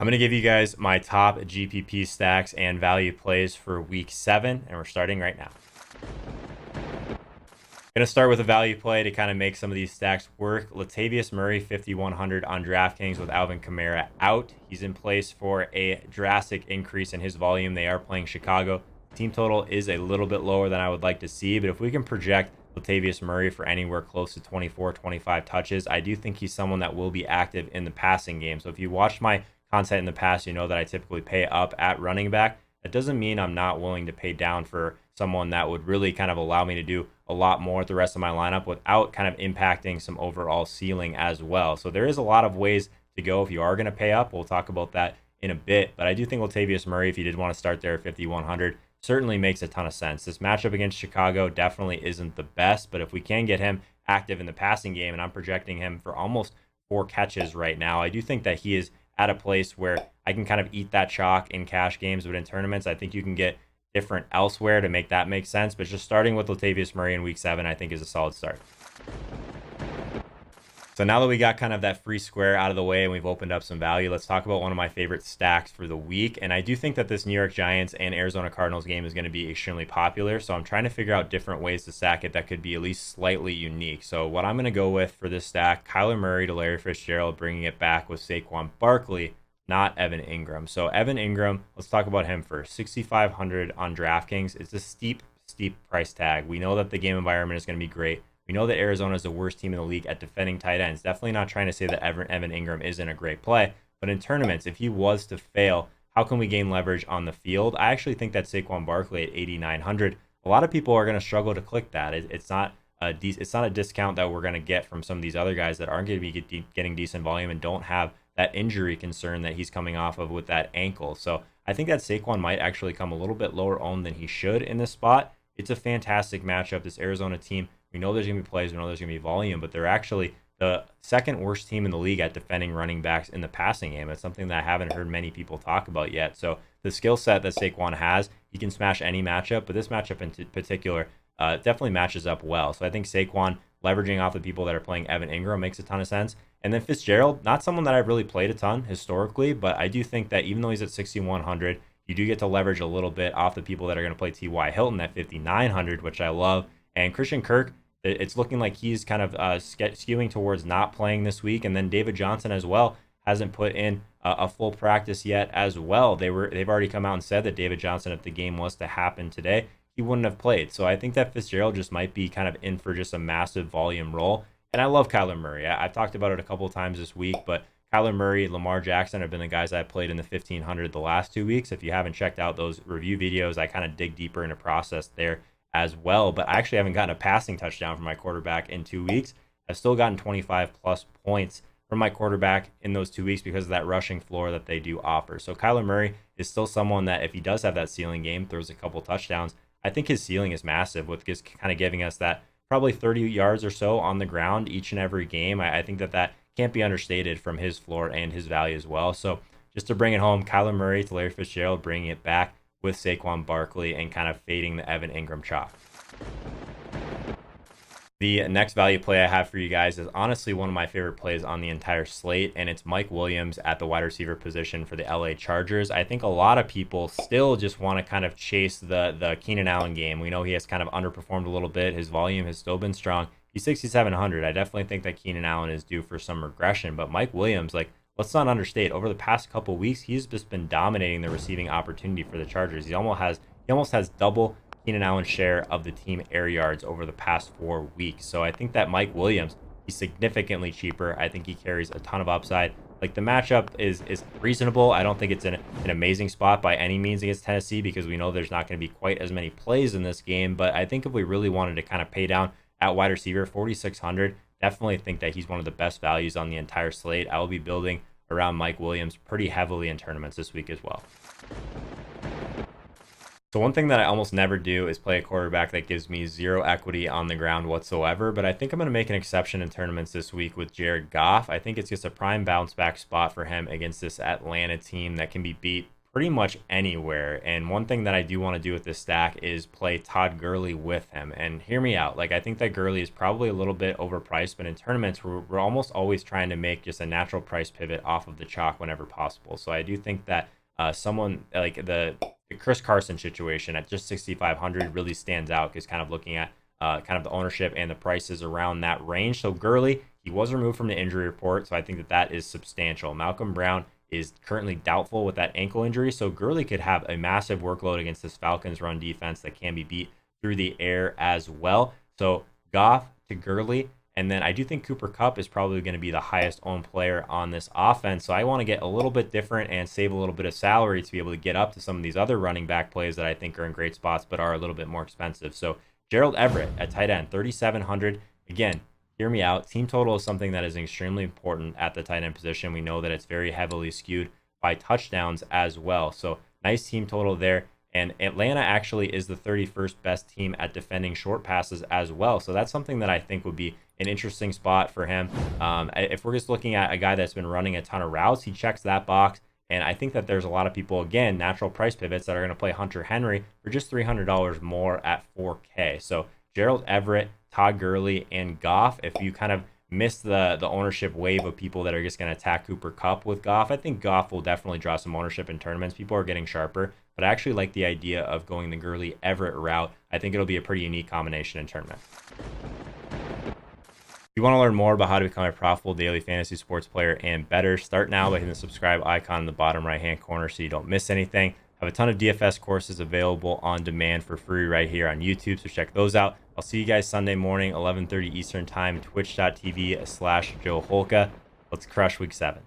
I'm going to give you guys my top GPP stacks and value plays for week 7, and we're starting right now. Going to start with a value play to kind of make some of these stacks work. Latavius Murray, 5,100 on DraftKings with Alvin Kamara out. He's in place for a drastic increase in his volume. They are playing Chicago. Team total is a little bit lower than I would like to see, but if we can project Latavius Murray for anywhere close to 24, 25 touches, I do think he's someone that will be active in the passing game. So if you watched my content in the past, you know that I typically pay up at running back. That doesn't mean I'm not willing to pay down for someone that would really kind of allow me to do a lot more with the rest of my lineup without kind of impacting some overall ceiling as well. So there is a lot of ways to go if you are going to pay up. We'll talk about that in a bit, but I do think Latavius Murray, if you did want to start there at 5,100, certainly makes a ton of sense. This matchup against Chicago definitely isn't the best, but if we can get him active in the passing game, and I'm projecting him for almost 4 catches right now, I do think that he is at a place where I can kind of eat that chalk in cash games, but in tournaments, I think you can get different elsewhere to make that make sense. But just starting with Latavius Murray in week 7, I think is a solid start. So now that we got kind of that free square out of the way and we've opened up some value, let's talk about one of my favorite stacks for the week. And I do think that this New York Giants and Arizona Cardinals game is going to be extremely popular. So I'm trying to figure out different ways to stack it that could be at least slightly unique. So what I'm going to go with for this stack, Kyler Murray to Larry Fitzgerald, bringing it back with Saquon Barkley, not Evan Ingram. So Evan Ingram, let's talk about him first. 6,500 on DraftKings. It's a steep price tag. We know that the game environment is going to be great. We know that Arizona is the worst team in the league at defending tight ends. Definitely not trying to say that Evan Ingram isn't a great play, but in tournaments, if he was to fail, how can we gain leverage on the field? I actually think that Saquon Barkley at 8,900, a lot of people are going to struggle to click that. It's not a discount that we're going to get from some of these other guys that aren't going to be getting decent volume and don't have that injury concern that he's coming off of with that ankle. So I think that Saquon might actually come a little bit lower owned than he should in this spot. It's a fantastic matchup. This Arizona team, we know there's going to be plays, we know there's going to be volume, but they're actually the second worst team in the league at defending running backs in the passing game. It's something that I haven't heard many people talk about yet. So the skill set that Saquon has, he can smash any matchup, but this matchup in particular definitely matches up well. So I think Saquon leveraging off the people that are playing Evan Ingram makes a ton of sense. And then Fitzgerald, not someone that I've really played a ton historically, but I do think that even though he's at 6,100, you do get to leverage a little bit off the people that are going to play T.Y. Hilton at 5,900, which I love. And Christian Kirk, it's looking like he's kind of skewing towards not playing this week. And then David Johnson as well hasn't put in a full practice yet as well. They've already come out and said that David Johnson, if the game was to happen today, he wouldn't have played. So I think that Fitzgerald just might be kind of in for just a massive volume role. And I love Kyler Murray. I've talked about it a couple of times this week, but Kyler Murray, Lamar Jackson have been the guys I've played in the 1,500 the last 2 weeks. If you haven't checked out those review videos, I kind of dig deeper into process there as well. But I actually haven't gotten a passing touchdown from my quarterback in 2 weeks. I've still gotten 25 plus points from my quarterback in those 2 weeks because of that rushing floor that they do offer. So Kyler Murray is still someone that if he does have that ceiling game, throws a couple touchdowns, I think his ceiling is massive with just kind of giving us that probably 30 yards or so on the ground each and every game. I think that can't be understated from his floor and his value as well. So just to bring it home, Kyler Murray to Larry Fitzgerald, bringing it back with Saquon Barkley and kind of fading the Evan Ingram chalk. The next value play I have for you guys is honestly one of my favorite plays on the entire slate, and it's Mike Williams at the wide receiver position for the LA Chargers. I think a lot of people still just want to kind of chase the Keenan Allen game. We know he has kind of underperformed a little bit. His volume has still been strong. He's 6,700. I definitely think that Keenan Allen is due for some regression, but Mike Williams, like, let's not understate, over the past couple weeks, he's just been dominating the receiving opportunity for the Chargers. He almost has double Keenan Allen's share of the team air yards over the past 4 weeks. So I think that Mike Williams, he's significantly cheaper. I think he carries a ton of upside. Like, the matchup is reasonable. I don't think it's an amazing spot by any means against Tennessee because we know there's not going to be quite as many plays in this game. But I think if we really wanted to kind of pay down at wide receiver, 4,600, definitely think that he's one of the best values on the entire slate. I will be building around Mike Williams pretty heavily in tournaments this week as well. So one thing that I almost never do is play a quarterback that gives me zero equity on the ground whatsoever, but I think I'm going to make an exception in tournaments this week with Jared Goff. I think it's just a prime bounce back spot for him against this Atlanta team that can be beat pretty much anywhere. And one thing that I do want to do with this stack is play Todd Gurley with him. And hear me out. Like, I think that Gurley is probably a little bit overpriced, but in tournaments, we're almost always trying to make just a natural price pivot off of the chalk whenever possible. So I do think that someone like the Chris Carson situation at just 6,500 really stands out, because kind of looking at kind of the ownership and the prices around that range. So Gurley, he was removed from the injury report, so I think that that is substantial. Malcolm Brown is currently doubtful with that ankle injury, so Gurley could have a massive workload against this Falcons run defense that can be beat through the air as well. So Goff to Gurley, and then I do think Cooper Kupp is probably going to be the highest owned player on this offense. So I want to get a little bit different and save a little bit of salary to be able to get up to some of these other running back plays that I think are in great spots but are a little bit more expensive. So Gerald Everett at tight end, 3,700. Again, hear me out. Team total is something that is extremely important at the tight end position. We know that it's very heavily skewed by touchdowns as well. So nice team total there. And Atlanta actually is the 31st best team at defending short passes as well. So that's something that I think would be an interesting spot for him. If we're just looking at a guy that's been running a ton of routes, he checks that box. And I think that there's a lot of people, again, natural price pivots that are going to play Hunter Henry for just $300 more at 4K. So Gerald Everett, Todd Gurley, and Goff. If you kind of miss the ownership wave of people that are just going to attack Cooper Kupp with Goff, I think Goff will definitely draw some ownership in tournaments. People are getting sharper, but I actually like the idea of going the Gurley Everett route. I think it'll be a pretty unique combination in tournaments. If you want to learn more about how to become a profitable daily fantasy sports player and better, start now by hitting the subscribe icon in the bottom right hand corner so you don't miss anything. I have a ton of DFS courses available on demand for free right here on YouTube, so check those out. I'll see you guys Sunday morning, 11:30 Eastern time, twitch.tv/Joe Holka. Let's crush week 7.